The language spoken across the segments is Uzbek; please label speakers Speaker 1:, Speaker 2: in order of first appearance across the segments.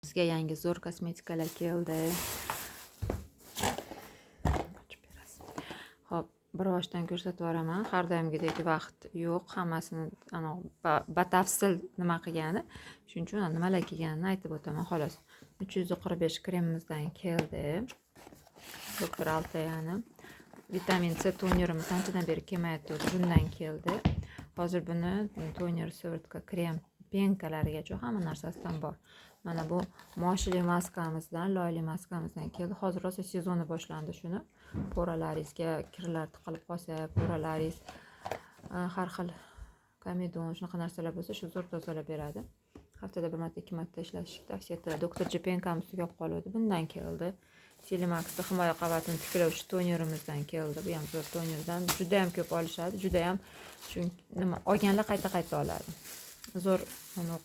Speaker 1: Bizga yangi zo'r kosmetikalar keldi. Xo'p, bir boshdan ko'rsatib yuboraman. Har doimgidek vaqt yo'q. Hammasini batafsil nima qilgani, shuning uchun nimalar kelganini aytib o'taman xolos. 345 kremimizdan keldi. Doktor Altayani vitamin C tonerimiz anchadan beri kelmayapti, bundan keldi. Hozir buni toner, sirtka, krem, penkalarigacha hamma narsasidan bor. Mana bu moshili maskamizdan, loyli maskamizdan keldi. Hozir rosa sezoni boshlandi shuni. Poralaringizga kirlar tiqilib qolsa, poralaringiz har xil komedon shunaqa narsalar bo'lsa, shu zo'r tozalab beradi. Haftada bir marta, 2 marta ishlatishni tavsiya etiladi. Doktor J penkamiz tugab qoldi. Bundan keldi. Silimax'da himoya qavatini tiklovchi tonerimizdan keldi. Bu ham zo'r tonerdan. Juda ham ko'p olishadi. Juda ham nima olganlar qayta oladi. Zo'r,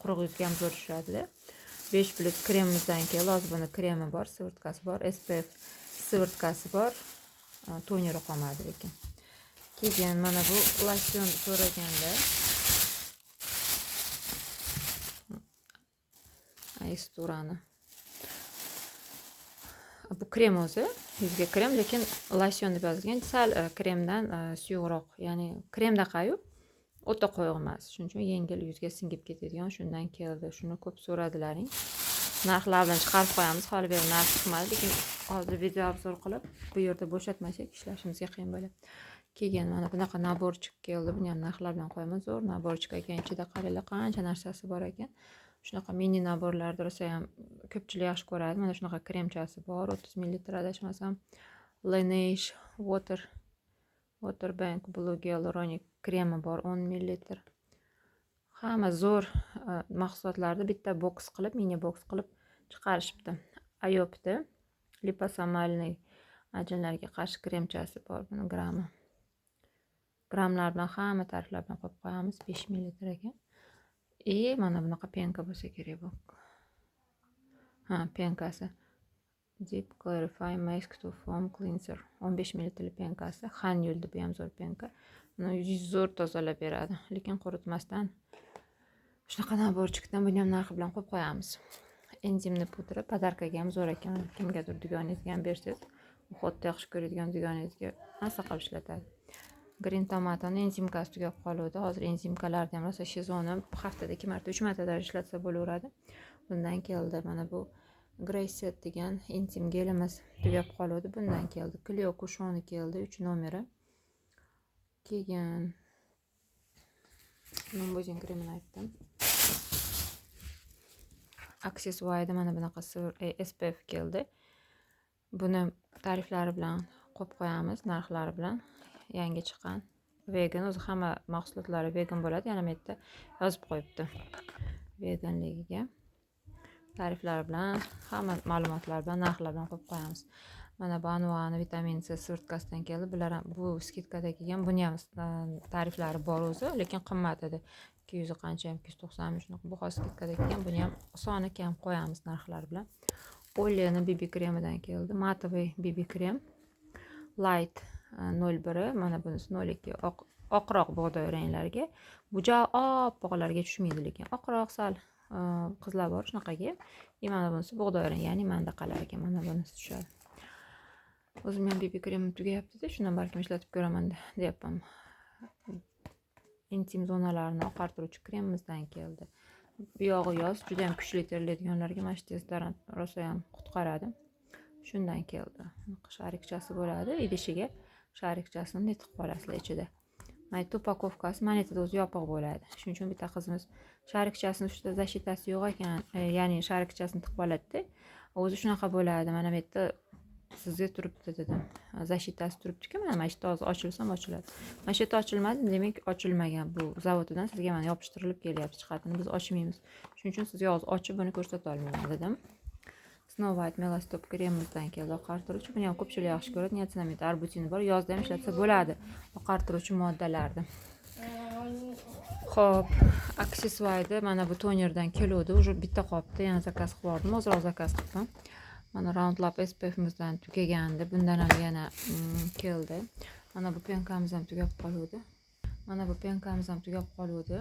Speaker 1: quruq yuzga ham zo'r tushadi. 5+ kremimizdan keldi. Hozir buni kremi bor, sivrtkasi bor, SPF sivrtkasi bor. Toneri qolmadi lekin. Keyin mana bu losyon so'raganda Aysturani. Bu krem o'zi, yuzga krem, lekin losyon deb yozilgan. Sal kremdan suyuqroq, ya'ni kremda qayu, o'ta qo'yiq emas. Shuning uchun yengil yuzga singib ketadigan shundan keldi. Shuni ko'p so'radilaring. Narxlar bilan chiqarib qo'yamiz. Hali beri narx chiqmadi, lekin hozir video obzor qilib bu yerda bo'shatmasak ishlashimizga qiyin bo'ladi. Keyin mana bunaqa naborchik keldi. Buni ham narxlar bilan qo'yaman. Zo'r naborchik ekan. Ichida qaranglar qancha narsasi bor ekan. Shunaqa mini naborlarni rosa ham ko'pchilik yaxshi ko'radi. Mana shunaqa kremchasi bor, 30 ml adashmasam. Laneige Water Bank Blue Hyaluronic kremi bor, 10 ml. Hamma zo'r mahsulotlarni bitta boks qilib, mini boks qilib chiqarishibdi. Ayopda liposomalniy ajinlarga qarshi kremchasi bor. Buni grammlar bilan hamma tariflar bilan qo'yib qo'yamiz. 5 ml ekan. Mana bunaqa penka bo'lsa kerak bu. Penkasi. Deep Clarify Mask to Foam Cleanser. 15 ml penkasi. Hanyul deb ham zo'r penka. Yuz zo'r tozalab beradi, lekin quritmasdan. Shunaqa naborchikdan buni ham narxi bilan qo'yib qo'yamiz. Enzimli pudra podarkaga ham zo'r ekan. Kimgadir dugonangizga ham bersangiz, o'tda yaxshi ko'radigan dugonangizga narsa qilib ishlatadi. Green tomatoni enzimkasi tugab qoluvdi. Hozir enzimkalarni ham rosa sezoni, haftada 2 marta, 3 marta ishlatsa bo'laveradi. Bundan keldi. Mana bu Greyset degan enzim gelimiz tugab qoluvdi. Bundan keldi. Clio Kushoni keldi, 3 nomeri. Keyin Nombozin kremini aytdim. Aksessuarda mana bunaqa SPF keldi. Buni tariflari bilan qo'yib qo'yamiz, narxlari bilan. Yangi chiqqan. Vegan, o'zi hamma mahsulotlari vegan bo'ladi. Yana bu yerda yozib qo'yibdi. Veganligiga. Tariflari bilan, hamma ma'lumotlar bilan, narxlar bilan qo'yib qo'yamiz. Mana bu Anuani vitamin C sirtkasidan keldi. Bular ham bu skidkada kelgan. Buni ham tariflari bor o'zi, lekin qimmat edi. 200 qancha ham 290 shunaqa. Bu hozir skidkada kelgan. Buni ham soni kam qo'yamiz narxlari bilan. Oliyani BB kremidan keldi. Matoviy BB krem. Light 01, mana bunisi 02. Oqroq bug'doy ranglarga. Bu oppoqlarga tushmaydi, lekin oqroq sal qizlar bor shunaqaga. Mana bunisi bug'doy rang, ya'ni mandaqalar ekan. Mana bunisi tushadi. O'zim ham BB kremim tugayapti-da, shundan balkim ishlatib ko'raman deyapman. Intim zonalarni oqartiruvchi kremimizdan keldi. Bu yog'i yoz, juda ham kuchli terlaydiganlarga mana shu tezdan rosa ham qutqaradi. Shundan keldi. Sharikchasi bo'ladi, idishiga sharikchasini netiq qolasizlar ichida. Mana bu upakovkasi monetada o'zi yopiq bo'ladi. Shuning uchun bitta qizimiz sharikchasini ustida zashitasi yo'q ekan, ya'ni sharikchasini tiqib oladi-da. O'zi shunaqa bo'ladi. Mana bu yerda sizga turibdi dedim. Zashitasi turibdi-ku, mana shu yerda hozir ochilsam ochiladi. Mana shu yerda ochilmadi, demak ochilmagan. Bu zavodidan sizga mana yopishtirilib kelyapti chiqatini. Biz ochmaymiz. Shuning uchun sizga hozir ochib buni ko'rsata olmayman dedim. Snow White Melastop kremimizdan keldi oqartiruvchi. Buni ham ko'pchilik yaxshi ko'radi. Niacinamid, arbutini bor. Yozda ham ishlatsa bo'ladi oqartiruvchi moddalarni. Xo'p, aksessuarda mana bu tonerdan keluvdi. Уже bitta qolibdi. Yana zakaz qilib oldim. Hozir zakaz qildim. Mana Roundlab SPF'imizdan tugagandi. Bundan ham yana keldi. Mana bu penkamiz ham tugab qoluvdi. Mana bu penkamiz ham tugab qoluvdi.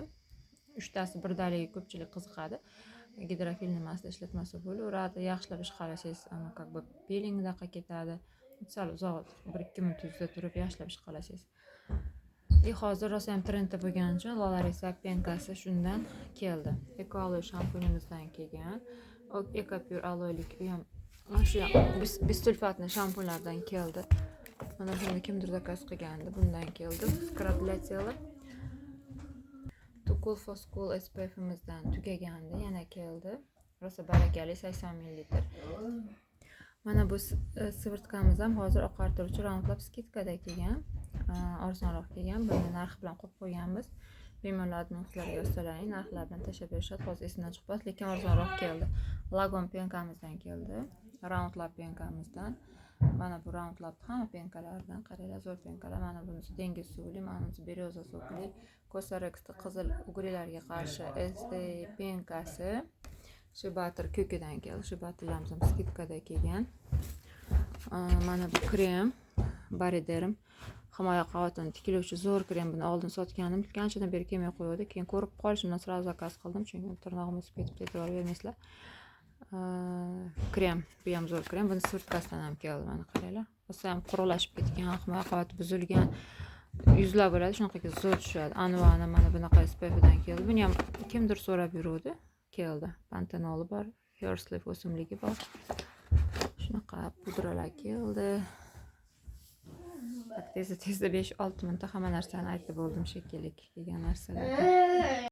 Speaker 1: 3tasi birdaniga ko'pchilik qiziqadi. gidrofil nimasida ishlatmasa bo'laveradi. Yaxshilab ishqalasangiz, как бы peelingdaqa ketadi. Sal uzoq 1-2 minut yuzda turib yaxshilab ishqalasangiz. Hozir rosa ham trendda bo'lgani uchun Lolarisa penkasi shundan keldi. Eco Aloe shampunimizdan kelgan. Eco Pure aloelik u ham shu bisulfatli shampunlardan keldi. Mana buni kimdir zakaz qilgandi, bundan keldi. Scrub для тела. To Cool for School SPF'imizdan tugagandi, yana keldi. Rosa barakali 80 ml. Mana bu svirtkamiz ham hozir oqartiruvchi roundlab skidkada kelgan. Arzonroq kelgan. Buni narxi bilan qo'yib qo'yganmiz. Bemalol narxlarga yozsalaring, narxlar bilan tashlab berishadi. Hozir esimdan chiqib, lekin arzonroq keldi. Lagon penkamizdan keldi. Roundlab penkamizdan. Mana bu roundlab hamma penkalardan qaranglar, zo'r penkalar. Mana bunisi dengiz suvli, mana bunisi beryoza suvli. Cosrx'da qizil ugrilarga qarshi penkasi. Shibatir ko'kidan keldi. Shibatirlarimiz ham skidkada kelgan. Mana bu krem Bariderm himoya qavatini tiklovchi zo'r krem. Buni oldin sotganim, qanchadan beri kelmay qo'ydi. Keyin ko'rib qolishimdan sразу zakaz qildim, chunki tirnog'im o'sib ketib e'tibor bermaysizlar. Krem, bu ham zo'r krem. Buni svirtkasidan ham keldi, mana qaranglar. O'sa ham quruqlashib ketgan, himoya qavati buzilgan yuzlar bo'ladi, shunaqaga zo'r tushadi. Anvani mana bunaqa SPF'dan keldi. Buni ham kimdir so'rab yuruvdi, keldi. Pantenoli bor, Hairslip o'simligi bor. Shunaqa pudralar keldi. Tezda 5-6 minutda hamma narsani aytib bo'ldim shekilli kelgan narsalar.